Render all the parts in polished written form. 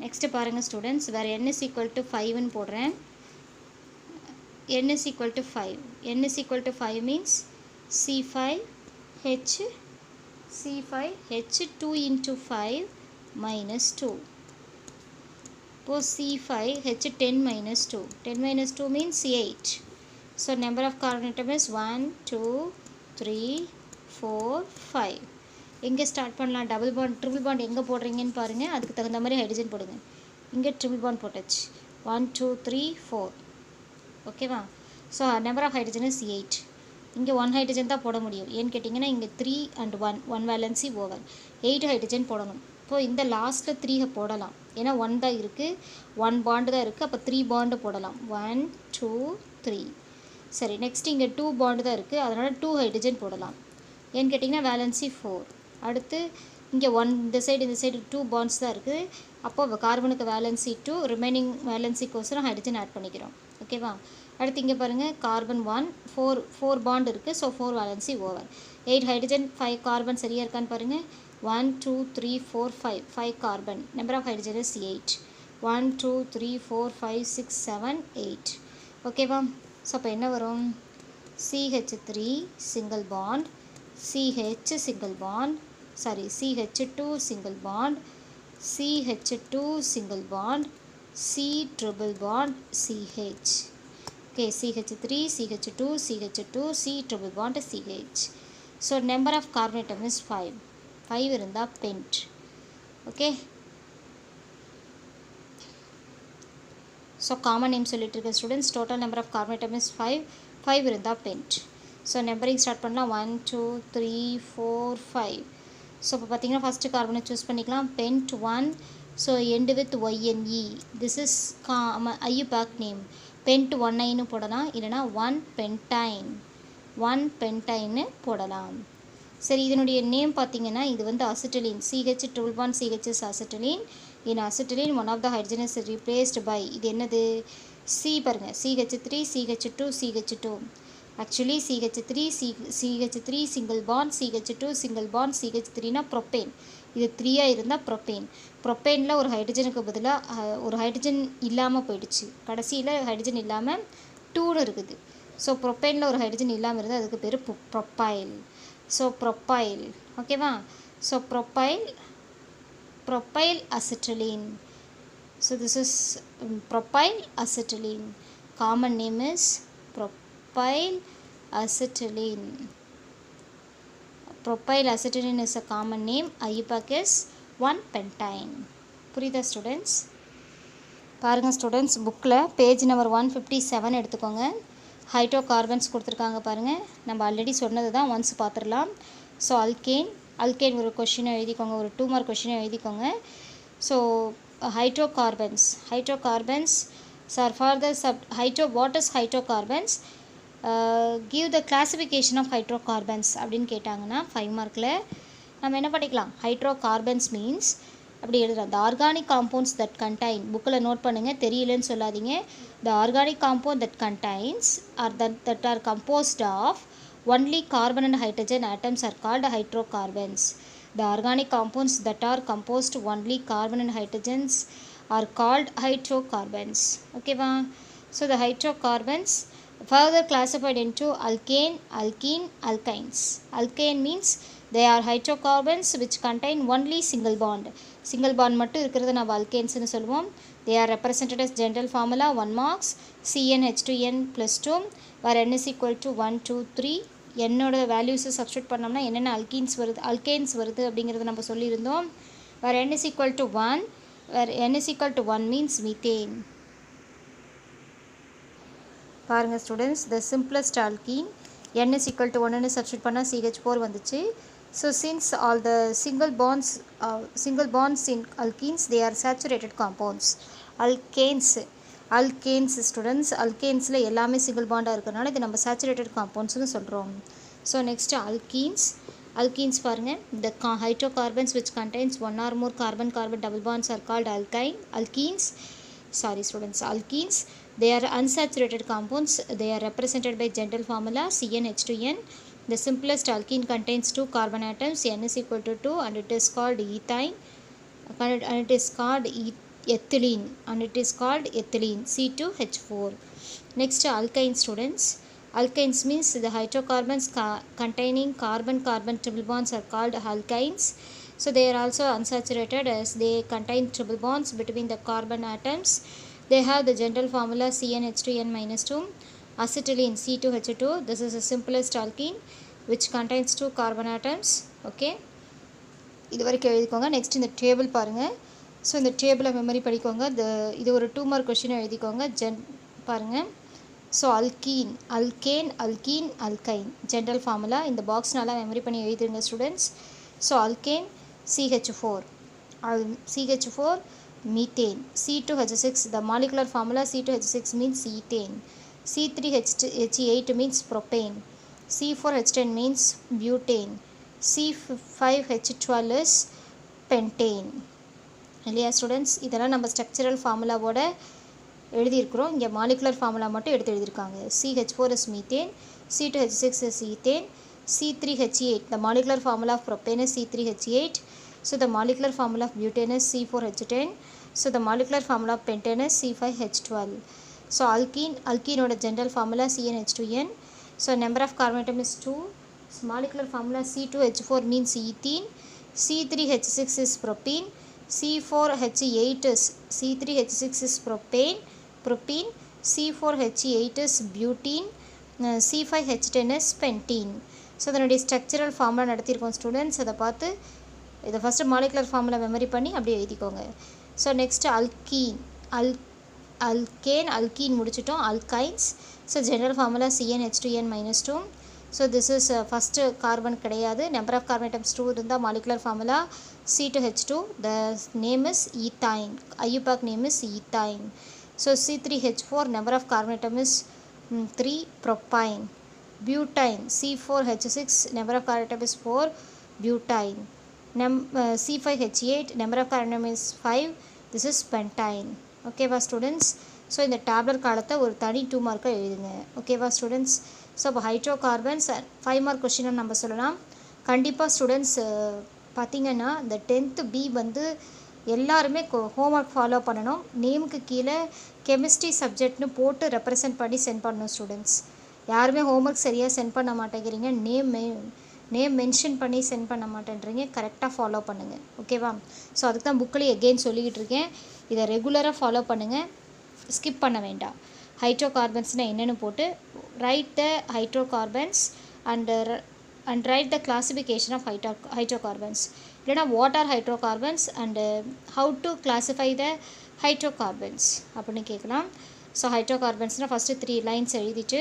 Next பாருங்கள் students, வேறு n is equal to 5ன்னு போடுறேன். n is equal to 5. n is equal to 5 means C5H 2 into 5 minus 2. Suppose C5H 10 minus 2. 10 minus 2 means 8. So number of carbon atom is 1, 2, 3, 4, 5. எங்கே start பண்ணலாம்? Double bond triple bond எங்கே போடுறீங்கன்னு பாருங்கள். அதுக்கு தகுந்த மாதிரி hydrogen போடுங்க. இங்கே ட்ரிபிள் பாண்ட் போட்டாச்சு. 1, 2, 3, 4. ஓகேவா? So number of hydrogen is 8. இங்கே 1 ஹைட்ரஜன் தான் போட முடியும். ஏன்னு கேட்டிங்கன்னா இங்கே 3 and 1 வேலன்சி ஓவர். 8 ஹைட்ரஜன் போடணும். இப்போது இந்த லாஸ்ட்டில் 3 போடலாம். ஏன்னா 1 தான் இருக்குது, 1 பாண்டு தான் இருக்குது. அப்போ 3 பாண்டு போடலாம். 1, 2, 3. சரி, நெக்ஸ்ட் இங்கே 2 பாண்டு தான் இருக்குது, அதனால் 2 ஹைட்ரஜன் போடலாம். ஏன்னு கேட்டிங்கன்னா வேலன்சி 4. அடுத்து இங்கே 1 இந்த சைடு 2 பாண்ட்ஸ் தான் இருக்குது. அப்போது கார்பனுக்கு வேலன்சி 2, ரிமைனிங் வேலன்சிக்கோசரம் ஹைட்ரஜன் ஆட் பண்ணிக்கிறோம். ஓகேவா? அடுத்து இங்கே பாருங்கள், கார்பன் 1 4 பாண்ட் இருக்குது. So 4 valency over. 8 hydrogen 5 carbon சரியாக இருக்கான்னு பாருங்கள். 1, 2, 3, 4, 5 carbon. Number of hydrogen is 8. 1, 2, 3, 4, 5, 6, 7, 8. ஓகேவா? ஸோ அப்போ என்ன வரும்? CH3 single bond, CH single bond, CH2 single bond, CH2 single bond, C triple bond, CH. Okay, CH3, CH2, CH2, C triple bond, CH. So number of carbon atom is 5. 5 இருந்தா pent. Okay. So common name சொல்லிட்டு இருக்க students, total number of carbon atom is 5. 5 இருந்தா pent. So numbering start பண்ணலாம். 1, 2, 3, 4, 5. So இப்போ பார்த்தீங்கன்னா first கார்பனை choose பண்ணிக்கலாம். Pent 1. So end with YNE. This is IUPAC name. Pent 1ஐன்னு போடலாம், இல்லைனா 1 பென்டைன் 1 பென்டைன்னு போடலாம். சரி, இதனுடைய நேம் பார்த்தீங்கன்னா இது வந்து acetylene. CH triple bond CH is acetylene. In acetylene one of the hydrogen is replaced by, இது என்னது? C பாருங்கள், CH3 CH2 CH2. Actually CH3 single bond, CH2 single bond, CH3 னா ப்ரொப்பேன். இது 3 இருந்தால் ப்ரொப்பேனில் ஒரு ஹைட்ரஜனுக்கு பதிலாக ஒரு ஹைட்ரஜன் இல்லாமல் போயிடுச்சு. கடைசியில் ஹைட்ரஜன் இல்லாமல் 2ன்னு இருக்குது. ஸோ ப்ரொப்பேனில் ஒரு ஹைட்ரஜன் இல்லாமல் இருந்தால் அதுக்கு பேர் ப்ரொப்பைல். So propyl. ஓகேவா? So propyl acetylene. So this is propyl acetylene. Common name is propyl acetylene. Propyl acetylene is a common name. IUPAC is 1 pentyne. புரியுதா ஸ்டூடெண்ட்ஸ்? பாருங்கள் ஸ்டூடெண்ட்ஸ், புக்கில் பேஜ் நம்பர் 157 எடுத்துக்கோங்க. ஹைட்ரோ கார்பன்ஸ் கொடுத்துருக்காங்க பாருங்கள். நம்ம already சொன்னது தான், ஒன்ஸ் பார்த்துடலாம். ஸோ அல்கேன் ஒரு கொஷினை எழுதிக்கோங்க, ஒரு 2 மார்க் கொஷினை எழுதிக்கோங்க. So hydro carbons so for the what is hydrocarbons? Give the classification of hydrocarbons அப்படின்னு கேட்டாங்கன்னா 5 மார்க்கில் நம்ம என்ன பண்ணிக்கலாம்? ஹைட்ரோகார்பன்ஸ் மீன்ஸ் அப்படி எழுதுகிறோம். the organic compounds that contain, புக்கில் நோட் பண்ணுங்கள், தெரியலன்னு சொல்லாதீங்க. the organic compound that contains or that are composed of only carbon and hydrogen atoms are called hydrocarbons. the organic compounds that are composed only carbon and hydrogens are called hydrocarbons. Okay va? So the hydrocarbons further classified into alkane, alkene, alkynes. Alkane means they are hydrocarbons which contain only single bond. Single bond மட்டும் இருக்கிறது நம்ம alkanes னு சொல்லுவோம். They are represented as general formula 1 marks, CnH2n plus 2 where n is equal to 1, 2, 3. என்னோட வேல்யூஸை substitute பண்ணோம்னா என்னென்ன alkanes வருது அப்படிங்கிறத நம்ம சொல்லியிருந்தோம். where n is equal to 1, where n is equal to 1 means methane. பாருங்கள் students, the simplest alkene n is equal to 1 னு சப்ஸ்டியூட் பண்ணால் CH4 வந்துச்சு. So since all the single bonds in alkenes, they are saturated compounds. alkanes students, alkanesல எல்லாமே single bond-ஆ இருக்கிறனால இது நம்ம saturated compoundsனு சொல்கிறோம். So next alkenes பாருங்கள், the hydrocarbons which contains one or more carbon double bonds are called alkenes. They are unsaturated compounds. They are represented by general formula CnH2n. The simplest alkene contains 2 carbon atoms, n is equal to 2, and it is called ethene. And it is called ethylene and it is called ethylene, C2H4. Next, alkyne students. Alkynes means the hydrocarbons containing carbon-carbon triple bonds are called alkynes. So they are also unsaturated as they contain triple bonds between the carbon atoms. They have the general formula CnH2n-2. Acetylene, C2H2. This is the simplest alkene which contains 2 carbon atoms. Okay, இது வரைக்கும் எழுதிக்கோங்க. Next இந்த table பாருங்கள். So இந்த டேபிளை memory படிக்கோங்க. இது ஒரு 2 mark கொஷினை எழுதிக்கோங்க. பாருங்கள். So alkene, alkane, alkene, alkyne general formula இந்த பாக்ஸ் நல்லா மெமரி பண்ணி எழுதிருங்க students. So alkane CH4, CH4 methane, C2H6 the molecular formula C2H6 means ethane, C3H8 means propane, C4H10 means butane, C5H12 is pentane. இல்லையா students? இதெல்லாம் நம்ம structural ஃபார்முலாவோட எழுதியிருக்கிறோம். இங்கே molecular formula மட்டும் எடுத்து எழுதியிருக்காங்க. CH4 is methane, C2H6 is ethane, C3H8 the molecular formula of propane is C3H8. So the molecular formula of butane is C4H10. So the molecular formula of pentane is C5H12. So alkene oda general formula CnH2n. So number of carbon atom is 2. So molecular formula C2H4 means ethene, C3H6 is propene, C4H8 is C3H6 is propane, C4H8 is butene, C5H10 is pentene. So அதனுடைய structural formula நடத்தியிருக்கோம் students. அதை பார்த்து இதை first molecular formula memory பண்ணி அப்படியே எழுதிக்கோங்க. So next alkene, alkene முடிச்சிட்டோம். Alkynes, so general formula CnH2n-2. So this is first carbon கிடையாது. Number of carbon atoms 2 இருந்தால் molecular formula C2H2. The name is ethyne, IUPAC name is ethyne. So C3H4 number of carbon atom is 3. Propyne. Butane, C4H6 number of carbon atom is 4. Butane. C5H8 number of carbon atom is 5. This is pentane. ஓகேவா students? So இந்த tablet காலத்தை ஒரு தனி 2 மார்க்காக எழுதுங்க. ஓகேவா students? So இப்போ hydro carbons 5 mark question நம்ம சொல்லலாம். கண்டிப்பாக ஸ்டூடெண்ட்ஸ் பார்த்திங்கன்னா இந்த 10th B வந்து எல்லாருமே ஹோம்ஒர்க் ஃபாலோ பண்ணணும். நேமுக்கு கீழே கெமிஸ்ட்ரி சப்ஜெக்ட்னு போட்டு ரெப்ரசன்ட் பண்ணி சென்ட் பண்ணணும் ஸ்டூடெண்ட்ஸ். யாருமே ஹோம்ஒர்க் சரியாக சென்ட் பண்ண மாட்டேங்கிறீங்க. நேம் மென்ஷன் பண்ணி சென்ட் பண்ண மாட்டேன்றீங்க. கரெக்டாக ஃபாலோ பண்ணுங்கள். ஓகேவா? ஸோ அதுக்கு தான் புக்கில் எகெயின் சொல்லிக்கிட்டு இருக்கேன். இதை ரெகுலராக ஃபாலோ பண்ணுங்கள், ஸ்கிப் பண்ண வேண்டாம். ஹைட்ரோ கார்பன்ஸ்னால் என்னென்னு போட்டு write the hydrocarbons and write the classification of hydrocarbons. இல்லைனா what are hydrocarbons and how to classify the hydrocarbons அப்படின்னு கேட்கலாம். ஸோ ஹைட்ரோ கார்பன்ஸ்னால் ஃபஸ்ட்டு 3 லைன்ஸ் எழுதிட்டு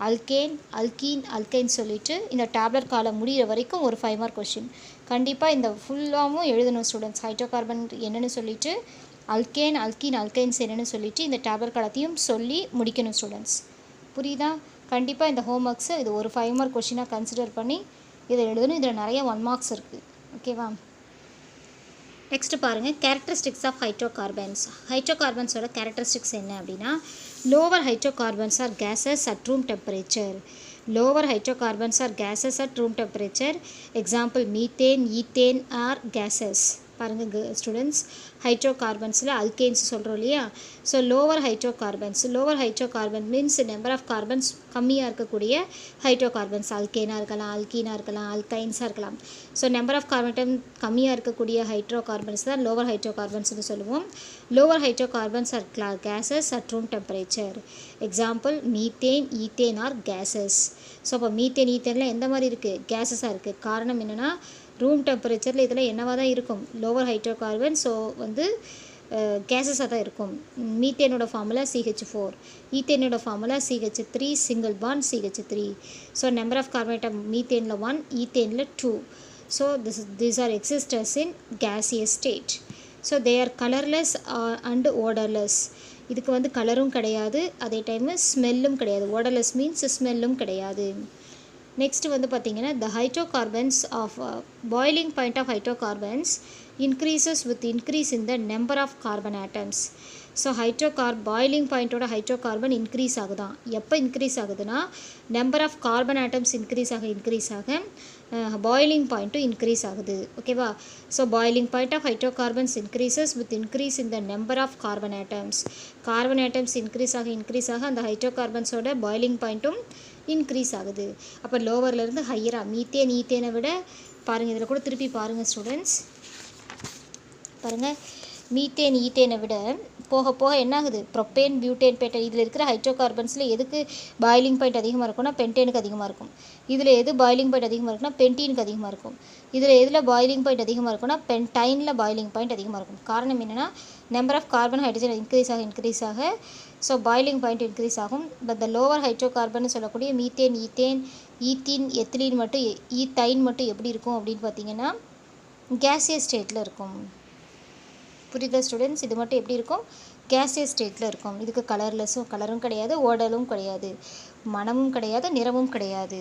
அல்கேன், அல்கீன், அல்கைன் சொல்லிவிட்டு இந்த டேப்லெட் காலம் முடிகிற வரைக்கும் ஒரு 5 மார்க் கொஷின் கண்டிப்பாக இந்த ஃபுல்லாகவும் எழுதணும் ஸ்டூடெண்ட்ஸ். ஹைட்ரோ கார்பன் என்னென்னு சொல்லிவிட்டு அல்கேன், அல்கீன், அல்கைன்ஸ் என்னென்னு சொல்லிவிட்டு இந்த டேப்லெட் காலத்தையும் சொல்லி முடிக்கணும் ஸ்டூடெண்ட்ஸ். புரியுதா? கண்டிப்பாக இந்த ஹோம் ஒர்க்ஸை இது ஒரு 5 மார்க் கொஷினாக கன்சிடர் பண்ணி இதை எழுதணும். இதில் நிறைய 1 மார்க்ஸ் இருக்குது. ஓகேவா? நெக்ஸ்ட்டு பாருங்கள், கேரக்டரிஸ்டிக்ஸ் ஆஃப் ஹைட்ரோகார்பன்ஸ். ஹைட்ரோகார்பன்ஸோட கேரக்டரிஸ்டிக்ஸ் என்ன அப்படின்னா, lower hydrocarbons are gases at room temperature. Lower hydrocarbons are gases at room temperature. Example methane, ethane are gases. பாருங்கள் ஸ்டூடெண்ட்ஸ், ஹைட்ரோகார்பன்ஸில் அல்கேன்ஸ் சொல்கிறோம் இல்லையா? So lower hydrocarbon means number of carbons கம்மியாக இருக்கக்கூடிய hydrocarbons. அல்கேனாக இருக்கலாம், அல்கீனாக இருக்கலாம், அல்கைன்ஸாக இருக்கலாம். ஸோ நம்பர் ஆஃப் கார்பன் கம்மியாக இருக்கக்கூடிய ஹைட்ரோகார்பன்ஸ் தான் லோவர் ஹைட்ரோகார்பன்ஸ்னு சொல்லுவோம். Lower hydrocarbons are gases at room temperature. Example methane, ethane are gases. So அப்போ மீத்தேன், ஈத்தேனில் எந்த மாதிரி இருக்குது? கேஸஸாக இருக்குது. காரணம் என்னென்னா, ரூம் டெம்பரேச்சரில் இதில் என்னவாக தான் இருக்கும்? Lower hydrocarbon. ஸோ வந்து கேஸஸாக தான் இருக்கும். மீத்தேனோட ஃபார்முலா CH4, ஈத்தேனோட formula CH3 single bond CH3. So number of carbon atom மீத்தேனில் 1, ஈத்தேனில் 2. So these are existers in gaseous state. So they are colorless and odorless. இதுக்கு வந்து கலரும் கிடையாது, அதே டைமு ஸ்மெல்லும் கிடையாது. odorless மீன்ஸ் ஸ்மெல்லும் கிடையாது. நெக்ஸ்ட் வந்து பார்த்திங்கன்னா, the hydrocarbons of boiling point of hydrocarbons increases with increase in the number of carbon atoms. So boiling பாயிண்ட்டோட ஹைட்ரோகார்பன் இன்க்ரீஸ் ஆகுதான். எப்போ இன்க்ரீஸ் ஆகுதுன்னா number of carbon atoms increase ஆக பாய்லிங் பாயிண்ட்டும் இன்க்ரீஸ் ஆகுது. ஓகேவா? So boiling point of hydrocarbons increases with increase in the number of carbon atoms increase ஆக அந்த ஹைட்ரோகார்பன்ஸோட பாய்லிங் பாயிண்ட்டும் இன்க்ரீஸ் ஆகுது. அப்போ லோவர்லேருந்து ஹையராக ஈத்தேனை விட பாருங்கள், இதில் கூட திருப்பி பாருங்கள் ஸ்டூடெண்ட்ஸ், பாருங்கள் ஈத்தேனை விட போக போக என்ன ஆகுது, ப்ரொப்பேன் பியூட்டேன் பேட்டன் இதில் இருக்கிற ஹைட்ரோகார்பன்ஸில் எதுக்கு பாய்லிங் பாயிண்ட் அதிகமாக இருக்கும்னா பென்டேனுக்கு அதிகமாக இருக்கும். இதில் எது பாய்லிங் பாயிண்ட் அதிகமாக இருக்குன்னா பென்டீனுக்கு அதிகமாக இருக்கும். எதில் பாய்லிங் பாயிண்ட் அதிகமாக இருக்குன்னா பென்டைனில் பாய்லிங் பாயிண்ட் அதிகமாக இருக்கும். காரணம் என்னென்னா number of carbon hydrogen increase ஆக ஸோ பாய்லிங் பாயிண்ட் இன்க்ரீஸ் ஆகும். பட் த லோவர் ஹைட்ரோகார்பன் சொல்லக்கூடிய ஈத்தீன் எத்திலீன் மட்டும் ஈத்தைன் மட்டும் எப்படி இருக்கும் அப்படின்னு பார்த்தீங்கன்னா கேசியஸ் ஸ்டேட்டில் இருக்கும். புரியுதா ஸ்டூடெண்ட்ஸ்? இது மட்டும் எப்படி இருக்கும், கேசியஸ் ஸ்டேட்டில் இருக்கும். இதுக்கு கலரும் கிடையாது, ஓடலும் கிடையாது, மணமும் கிடையாது, நிறமும் கிடையாது.